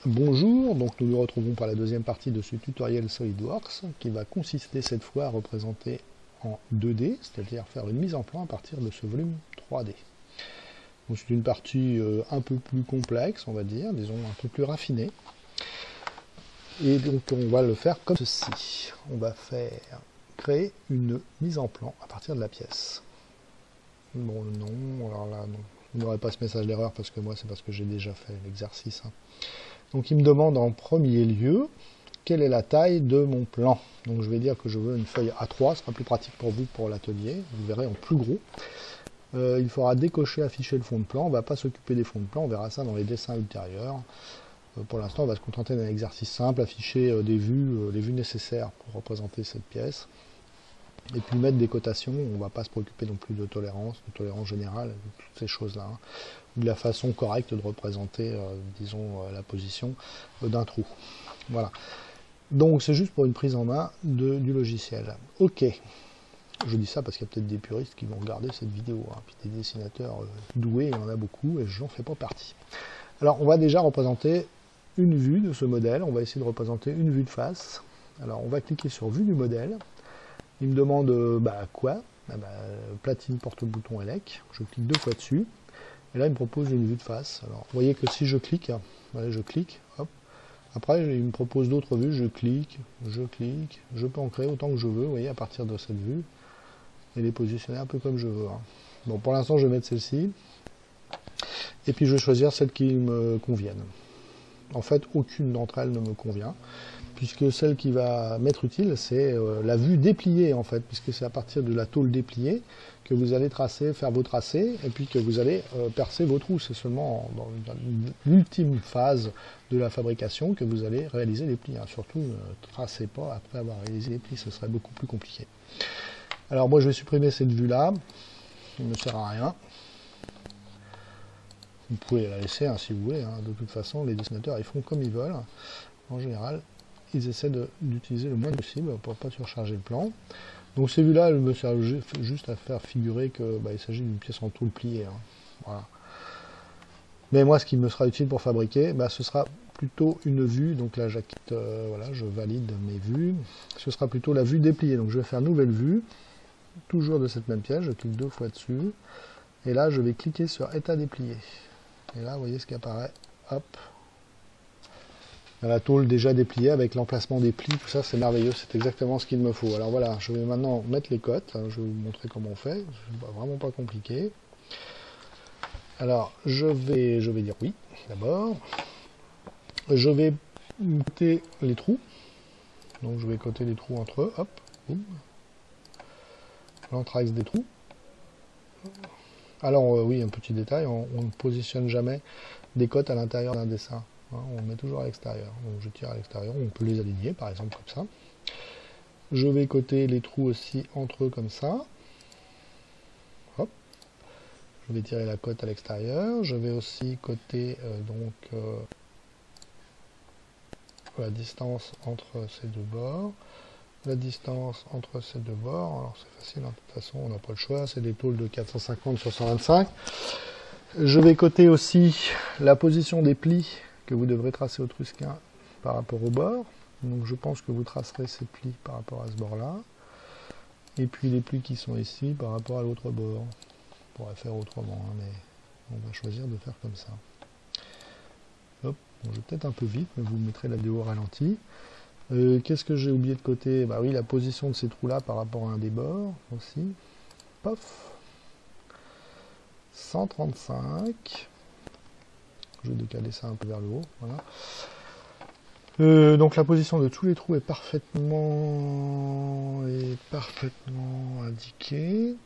Bonjour, donc nous nous retrouvons pour la deuxième partie de ce tutoriel SolidWorks qui va consister cette fois à représenter en 2D, c'est-à-dire faire une mise en plan à partir de ce volume 3D. C'est une partie un peu plus complexe, on va dire, disons un peu plus raffinée. Et donc on va le faire comme ceci. On va créer une mise en plan à partir de la pièce. Bon, non, alors là, non. Vous n'aurez pas ce message d'erreur parce que moi, c'est parce que j'ai déjà fait l'exercice. Donc il me demande en premier lieu quelle est la taille de mon plan. Donc je vais dire que je veux une feuille A3, ce sera plus pratique pour vous pour l'atelier, vous verrez en plus gros. Il faudra décocher, afficher le fond de plan, on ne va pas s'occuper des fonds de plan, on verra ça dans les dessins ultérieurs. Pour l'instant on va se contenter d'un exercice simple, afficher des vues, les vues nécessaires pour représenter cette pièce. Et puis mettre des cotations, on ne va pas se préoccuper non plus de tolérance générale, de toutes ces choses-là. De la façon correcte de représenter, disons, la position d'un trou. Voilà. Donc c'est juste pour une prise en main du logiciel. Ok. Je dis ça parce qu'il y a peut-être des puristes qui vont regarder cette vidéo. Puis des dessinateurs doués, il y en a beaucoup, et je n'en fais pas partie. Alors on va déjà représenter une vue de ce modèle. On va essayer de représenter une vue de face. Alors on va cliquer sur vue du modèle. Il me demande quoi platine porte-bouton ELEC. Je clique 2 fois dessus. Et là, il me propose une vue de face. Alors, vous voyez que si je clique, voilà, je clique, hop. Après, il me propose d'autres vues. Je clique. Je peux en créer autant que je veux, vous voyez, à partir de cette vue. Et les positionner un peu comme je veux. Bon, pour l'instant, je vais mettre celle-ci. Et puis, je vais choisir celles qui me conviennent. En fait, aucune d'entre elles ne me convient, puisque celle qui va m'être utile, c'est la vue dépliée, en fait, puisque c'est à partir de la tôle dépliée que vous allez faire vos tracés, et puis que vous allez percer vos trous. C'est seulement dans l'ultime phase de la fabrication que vous allez réaliser les plis. Surtout, ne tracez pas après avoir réalisé les plis, ce serait beaucoup plus compliqué. Alors moi, je vais supprimer cette vue-là, qui ne sert à rien. Vous pouvez la laisser si vous voulez. De toute façon, les dessinateurs, ils font comme ils veulent. En général, ils essaient d'utiliser le moins possible pour ne pas surcharger le plan. Donc ces vues-là, elles me servent juste à faire figurer qu'il s'agit d'une pièce en tôle pliée. Voilà. Mais moi, ce qui me sera utile pour fabriquer, ce sera plutôt une vue. Donc là, voilà, je valide mes vues. Ce sera plutôt la vue dépliée. Donc je vais faire nouvelle vue, toujours de cette même pièce. Je clique 2 fois dessus. Et là, je vais cliquer sur état déplié. Et là, vous voyez ce qui apparaît. Hop. La tôle déjà dépliée avec l'emplacement des plis, tout ça, c'est merveilleux, c'est exactement ce qu'il me faut. Alors voilà, je vais maintenant mettre les cotes, je vais vous montrer comment on fait, c'est vraiment pas compliqué. Alors, je vais dire oui, d'abord. Je vais coter les trous, donc je vais coter les trous entre eux, hop, boum. L'entraxe des trous. Alors oui, un petit détail, on ne positionne jamais des cotes à l'intérieur d'un dessin. On le met toujours à l'extérieur. Donc je tire à l'extérieur, on peut les aligner par exemple comme ça. Je vais coter les trous aussi entre eux comme ça. Hop. Je vais tirer la cote à l'extérieur. Je vais aussi coter la distance entre ces deux bords. La distance entre ces deux bords, alors c'est facile, de toute façon on n'a pas le choix, c'est des tôles de 450 sur 125. Je vais coter aussi la position des plis que vous devrez tracer au trusquin par rapport au bord. Donc je pense que vous tracerez ces plis par rapport à ce bord-là. Et puis les plis qui sont ici par rapport à l'autre bord. On pourrait faire autrement, mais on va choisir de faire comme ça. Hop, bon, je vais peut-être un peu vite, mais vous mettrez la vidéo au ralenti. Qu'est-ce que j'ai oublié de coter? Oui, la position de ces trous-là par rapport à un des bords aussi. Pof. 135. Je vais décaler ça un peu vers le haut. Voilà. Donc la position de tous les trous est parfaitement indiquée.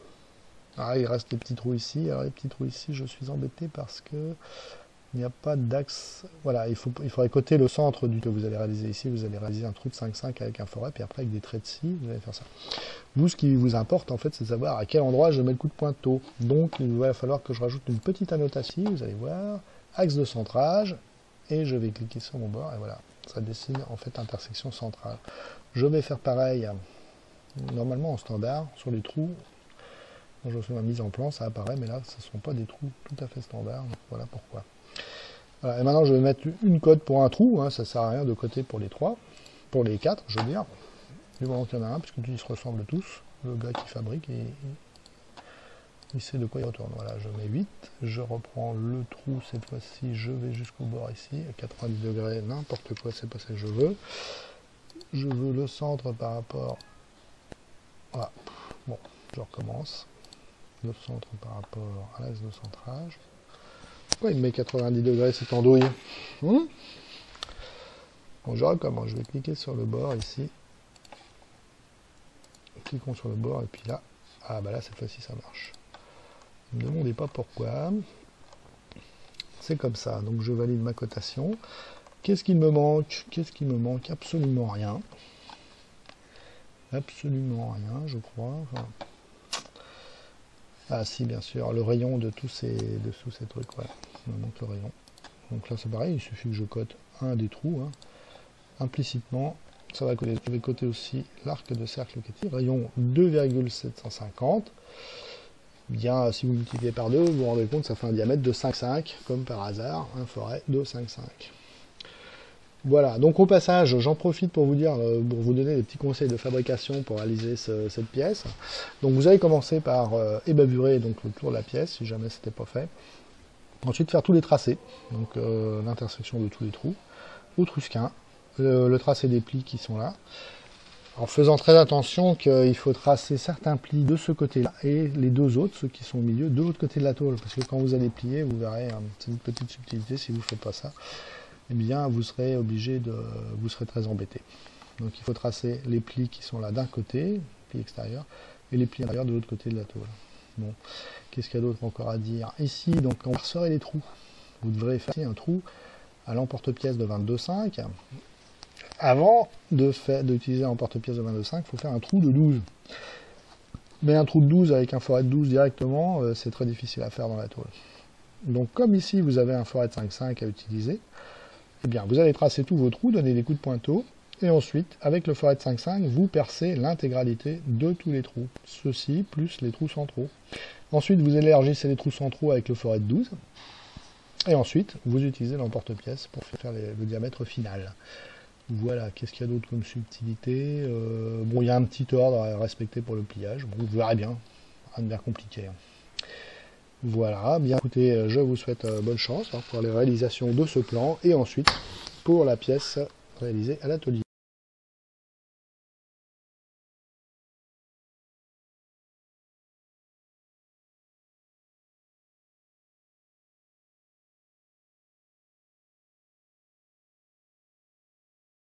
Il reste les petits trous ici. Alors les petits trous ici, je suis embêté parce que il n'y a pas d'axe. Voilà, il faudrait coter le centre du que vous allez réaliser ici. Vous allez réaliser un trou de 5,5 avec un forêt, puis après avec des traits de scie, vous allez faire ça. Vous, ce qui vous importe, en fait, c'est de savoir à quel endroit je mets le coup de pointeau. Donc, il va falloir que je rajoute une petite annotation. Vous allez voir, axe de centrage, et je vais cliquer sur mon bord, et voilà, ça dessine en fait intersection centrale. Je vais faire pareil, normalement en standard, sur les trous. Quand je fais ma mise en plan, ça apparaît, mais là, ce ne sont pas des trous tout à fait standards, donc voilà pourquoi. Voilà, et maintenant je vais mettre une cote pour un trou, hein, ça sert à rien de coter pour les 3, pour les 4, je veux dire. Du moment qu'il y en a un, puisque ils se ressemblent tous. Le gars qui fabrique, il sait de quoi il retourne. Voilà, je mets 8, je reprends le trou, cette fois-ci, je vais jusqu'au bord ici, à 90 degrés, n'importe quoi, c'est pas ça que je veux. Je veux le centre par rapport... Voilà, bon, je recommence. Le centre par rapport à l'axe de centrage. Pourquoi il me met 90 degrés cette andouille? Bon, je recommence, je vais cliquer sur le bord ici. Cliquons sur le bord et puis là, ah bah là cette fois-ci ça marche. Ne me demandez pas pourquoi. C'est comme ça, donc je valide ma cotation. Qu'est-ce qu'il me manque? Qu'est-ce qui me manque? Absolument rien. Absolument rien, je crois. Enfin... Ah si, bien sûr, le rayon de tous ces trucs, ouais. Il me manque le rayon. Donc là c'est pareil, il suffit que je cote un des trous, hein. Implicitement. Ça va coter. Je vais coter aussi l'arc de cercle qui est rayon 2,750. Bien, si vous multipliez par 2, vous vous rendez compte, ça fait un diamètre de 5,5, comme par hasard, un forêt de 5,5. Voilà, donc au passage, j'en profite pour vous dire, pour vous donner des petits conseils de fabrication pour réaliser cette pièce. Donc vous allez commencer par ébaburer donc, le tour de la pièce, si jamais ce n'était pas fait. Ensuite faire tous les tracés, donc l'intersection de tous les trous, au trusquin. Le tracé des plis qui sont là, en faisant très attention qu'il faut tracer certains plis de ce côté-là et les deux autres, ceux qui sont au milieu, de l'autre côté de la tôle, parce que quand vous allez plier, vous verrez, c'est une petite subtilité, si vous ne faites pas ça, eh bien vous serez obligé de, vous serez très embêté. Donc il faut tracer les plis qui sont là d'un côté, les plis extérieurs, et les plis intérieurs de l'autre côté de la tôle. Bon, qu'est-ce qu'il y a d'autre encore à dire? Ici, donc on va resserrer les trous. Vous devrez faire ici un trou à l'emporte-pièce de 22,5. Avant d'utiliser un porte-pièce de 22,5, il faut faire un trou de 12. Mais un trou de 12 avec un forêt de 12 directement, c'est très difficile à faire dans la tôle. Donc comme ici vous avez un forêt de 5,5 à utiliser, eh bien vous allez tracer tous vos trous, donner des coups de pointeau, et ensuite, avec le forêt de 5,5, vous percez l'intégralité de tous les trous. Ceci plus les trous centraux. Ensuite, vous élargissez les trous centraux avec le forêt de 12, et ensuite, vous utilisez l'emporte-pièce pour faire le diamètre final. Voilà, qu'est-ce qu'il y a d'autre comme subtilité? Bon, il y a un petit ordre à respecter pour le pliage. Bon, vous verrez bien, rien de bien compliqué. Voilà, bien écoutez, je vous souhaite bonne chance pour les réalisations de ce plan et ensuite pour la pièce réalisée à l'atelier.